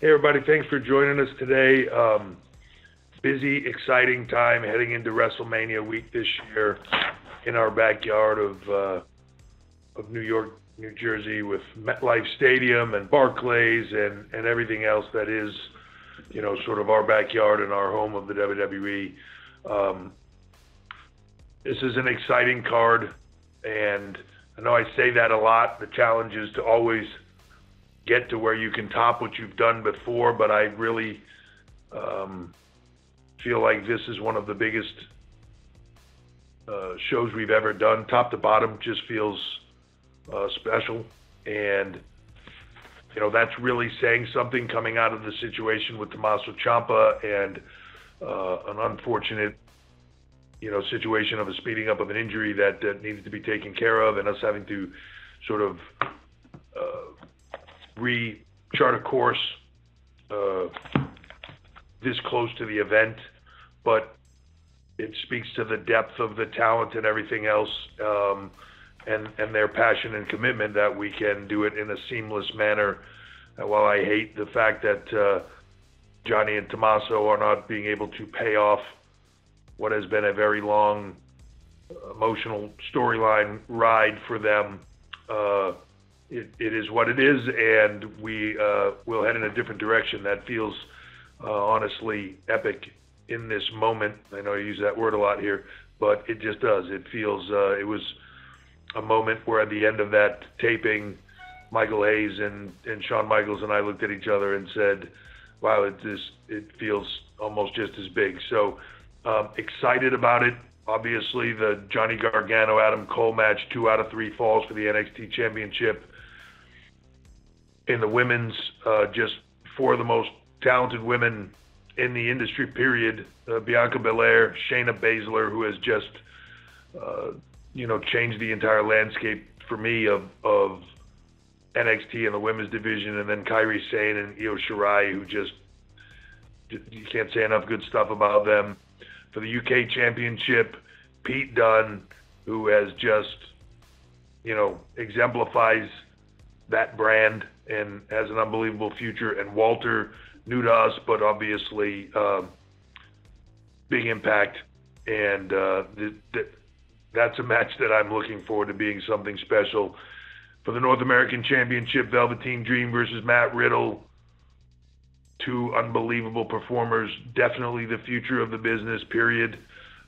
Hey, everybody. Thanks for joining us today. Busy, exciting time heading into WrestleMania week this year in our backyard of New York, New Jersey, with MetLife Stadium and Barclays and everything else that is, sort of our backyard and our home of the WWE. This is an exciting card, and I know I say that a lot. The challenge is to always get to where you can top what you've done before, but I really feel like this is one of the biggest shows we've ever done. Top to bottom just feels special, and that's really saying something coming out of the situation with Tommaso Ciampa and an unfortunate situation of a speeding up of an injury that needed to be taken care of, and us having to sort of re-chart a course this close to the event. But it speaks to the depth of the talent and everything else, and their passion and commitment that we can do it in a seamless manner. And while I hate the fact that Johnny and Tommaso are not being able to pay off what has been a very long, emotional storyline ride for them, it is what it is, and we will head in a different direction that feels honestly epic in this moment. I know I use that word a lot here, but it just does. It feels it was a moment where at the end of that taping, Michael Hayes and Shawn Michaels and I looked at each other and said, wow, it feels almost just as big. So excited about it. Obviously, the Johnny Gargano-Adam Cole match, 2 out of 3 falls for the NXT Championship. In the women's, just 4 of the most talented women in the industry, period. Bianca Belair, Shayna Baszler, who has just, changed the entire landscape for me of NXT and the women's division, and then Kairi Sane and Io Shirai, who just, you can't say enough good stuff about them. For the UK Championship, Pete Dunne, who has just, exemplifies that brand and has an unbelievable future. And Walter, new to us, but obviously big impact. And that's a match that I'm looking forward to being something special. For the North American Championship, Velveteen Dream versus Matt Riddle. 2 unbelievable performers, definitely the future of the business, period.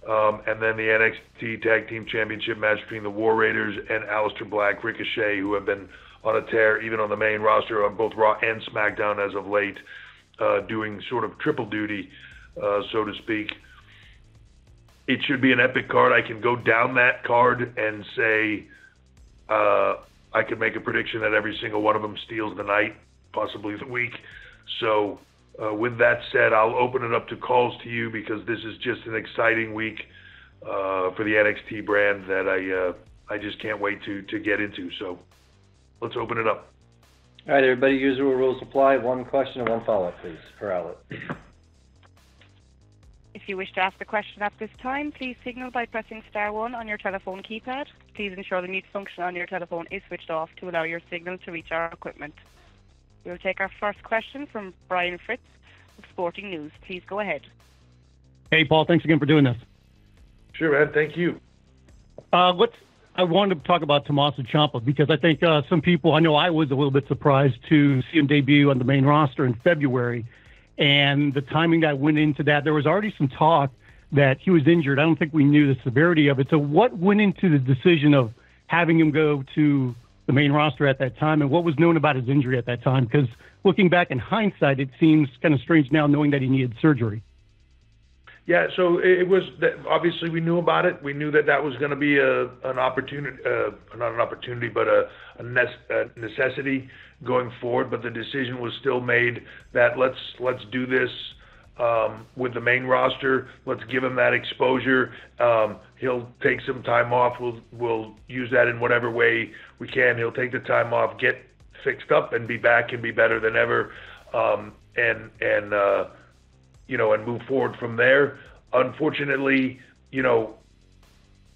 And then the NXT Tag Team Championship match between the War Raiders and Aleister Black, Ricochet, who have been on a tear, even on the main roster on both Raw and SmackDown as of late, doing sort of triple duty, so to speak. It should be an epic card. I can go down that card and say I could make a prediction that every single one of them steals the night, possibly the week. So with that said, I'll open it up to calls to you, because this is just an exciting week for the NXT brand that I just can't wait to get into. So let's open it up. All right, everybody, usual rules apply. 1 question and 1 follow-up, please, per outlet. If you wish to ask a question at this time, please signal by pressing *1 on your telephone keypad. Please ensure the mute function on your telephone is switched off to allow your signal to reach our equipment. We'll take our first question from Brian Fritz of Sporting News. Please go ahead. Hey, Paul. Thanks again for doing this. Sure, man. Thank you. I wanted to talk about Tommaso Ciampa, because I think some people, I know I was a little bit surprised to see him debut on the main roster in February, and the timing that went into that. There was already some talk that he was injured. I don't think we knew the severity of it. So what went into the decision of having him go to the main roster at that time, and what was known about his injury at that time? Because looking back in hindsight, it seems kind of strange now knowing that he needed surgery. Yeah, so it was that obviously we knew about it. We knew that was going to be an opportunity, not an opportunity, but a necessity going forward. But the decision was still made that let's do this with the main roster. Let's give him that exposure. He'll take some time off. We'll use that in whatever way we can. He'll take the time off, get fixed up, and be back and be better than ever, and move forward from there. Unfortunately,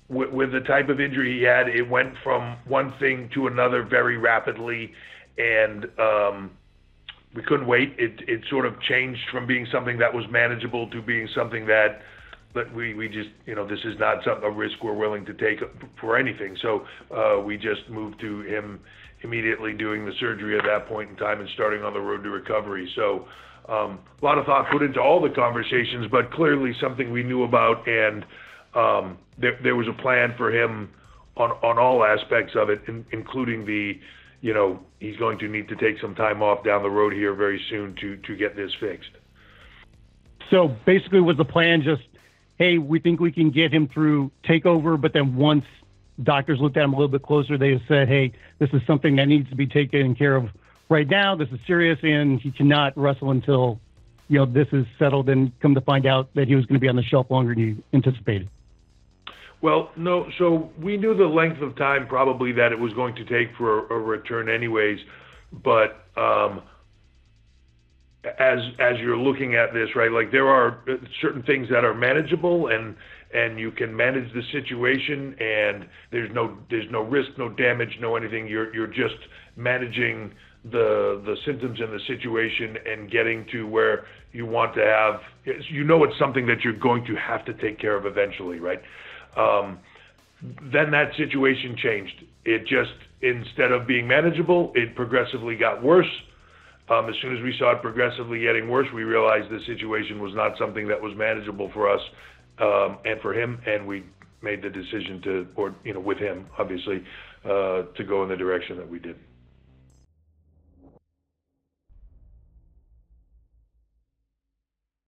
with the type of injury he had, it went from one thing to another very rapidly, and we couldn't wait. It sort of changed from being something that was manageable to being something that we just, this is not a risk we're willing to take for anything. So we just moved to him immediately doing the surgery at that point in time and starting on the road to recovery. So a lot of thought put into all the conversations, but clearly something we knew about, and there was a plan for him on all aspects of it, including the, he's going to need to take some time off down the road here very soon to get this fixed. So basically was the plan just, hey, we think we can get him through takeover, but then once doctors looked at him a little bit closer, they said, hey, this is something that needs to be taken care of right now. This is serious, and he cannot wrestle until, this is settled, and come to find out that he was going to be on the shelf longer than you anticipated. Well, no, so we knew the length of time probably that it was going to take for a return anyways, but as you're looking at this, right, like there are certain things that are manageable, and you can manage the situation, and there's no risk, no damage, no anything. You're just managing the symptoms and the situation and getting to where you want to have, it's something that you're going to have to take care of eventually, right? Then that situation changed. It just, instead of being manageable, it progressively got worse. As soon as we saw it progressively getting worse, we realized the situation was not something that was manageable for us and for him, and we made the decision with him, obviously, to go in the direction that we did.